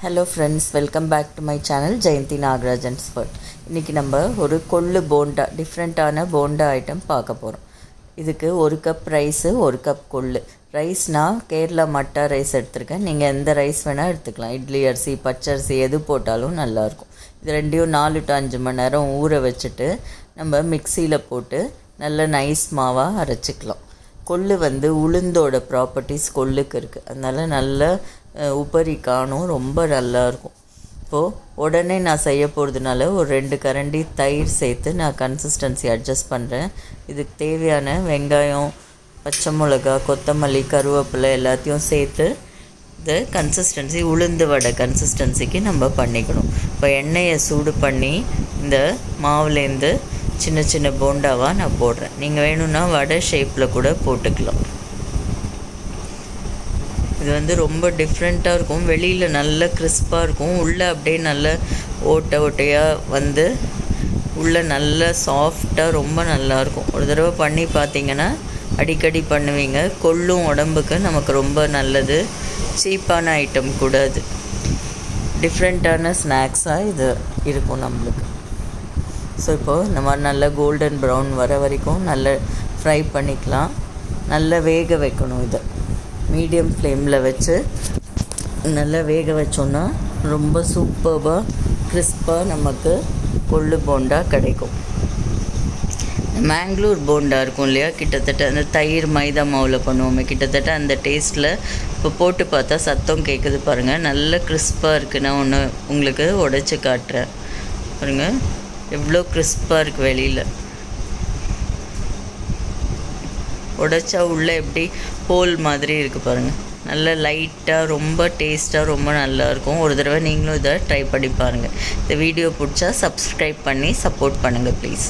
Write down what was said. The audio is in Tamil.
Hello friends, welcome back to my channel Jayanti Nagarajan's World. இன்னைக்கு நம்ம ஒரு கொள்ளு போண்டா டிஃபரண்டான போண்டா ஐட்டம் பார்க்க போறோம். இதுக்கு 1 கப் ரைஸ் 1 கப் கொள்ளு. ரைஸ்னா கேரளா மட்டா ரைஸ் எடுத்துர்க்கேன். நீங்க எந்த ரைஸ் வேணா எடுத்துக்கலாம். இட்லி அரிசி, பச்சரிசி எது போட்டாலும் நல்லா இருக்கும். இது ரெண்டையும் 4 to 5 மணி நேரம் ஊற வச்சிட்டு நம்ம மிக்ஸில போட்டு நல்ல நைஸ் மாவா அரைச்சுக்கலாம். கொள்ளு வந்து உளுந்தோட ப்ராப்பர்ட்டிஸ் கொள்ளுக்கு இருக்கு. அதனால நல்ல உபரி காணும் ரொம்ப நல்லா இருக்கும். இப்போ உடனே நான் செய்ய போறதுனால ஒரு 2 கரண்டி தயிர் சேர்த்து நான் கன்சிஸ்டன்சி அட்ஜஸ்ட் பண்றேன். இதுக்கு தேவையான வெங்காயம், பச்சை மிளகாய், கொத்தமல்லி, கருவேப்பிலை எல்லாத்தையும் சேர்த்து இந்த கன்சிஸ்டன்சி உளுந்து வடை கன்சிஸ்டன்சிக்கு நம்ம பண்ணிக்கணும். இப்போ எண்ணெயை சூடு பண்ணி இந்த மாவுலேருந்து சின்ன சின்ன போண்டாவா நான் போடுறேன். நீங்கள் வேணும்னா வடை ஷேப்பில் கூட போட்டுக்கலாம். இது வந்து ரொம்ப டிஃப்ரெண்ட்டாக இருக்கும். வெளியில் நல்ல கிறிஸ்பாக இருக்கும், உள்ளே அப்படியே நல்ல ஓட்டையாக வந்து உள்ளே நல்ல சாஃப்டாக ரொம்ப நல்லாயிருக்கும். ஒரு தடவை பண்ணி பார்த்தீங்கன்னா அடிக்கடி பண்ணுவீங்க. கொள்ளும் உடம்புக்கு நமக்கு ரொம்ப நல்லது. சீப்பான ஐட்டம் கூட. அது டிஃப்ரெண்ட்டான ஸ்நாக்ஸாக இது இருக்கும் நம்மளுக்கு. ஸோ இப்போது இந்த மாதிரி நல்லா கோல்டன் ப்ரௌன் வர வரைக்கும் நல்லா ஃப்ரை பண்ணிக்கலாம். நல்லா வேக வைக்கணும். இதை மீடியம் ஃப்ளேமில் வச்சு நல்லா வேக வச்சோன்னா ரொம்ப சூப்பராக கிறிஸ்பாக நமக்கு கொள்ளு போண்டா கிடைக்கும். மேங்களூர் போண்டா இருக்கும் இல்லையா, கிட்டத்தட்ட அந்த தயிர் மைதா மாவில் பண்ணுவோமே, கிட்டத்தட்ட அந்த டேஸ்ட்டில் இப்போ போட்டு பார்த்தா சத்தம் கேட்குது பாருங்கள். நல்ல கிறிஸ்பாக இருக்குது. நான் ஒன்று உங்களுக்கு உடைச்சி காட்டுறேன் பாருங்கள், எவ்வளோ கிறிஸ்பாக இருக்குது. வெளியில் உடைச்சா உள்ளே எப்படி ஹோல் மாதிரி இருக்குது பாருங்கள். நல்ல லைட்டாக ரொம்ப டேஸ்ட்டாக ரொம்ப நல்லாயிருக்கும். ஒரு தடவை நீங்களும் இதை ட்ரை பண்ணி பாருங்கள். இந்த வீடியோ பிடிச்சா சப்ஸ்கிரைப் பண்ணி சப்போர்ட் பண்ணுங்கள் ப்ளீஸ்.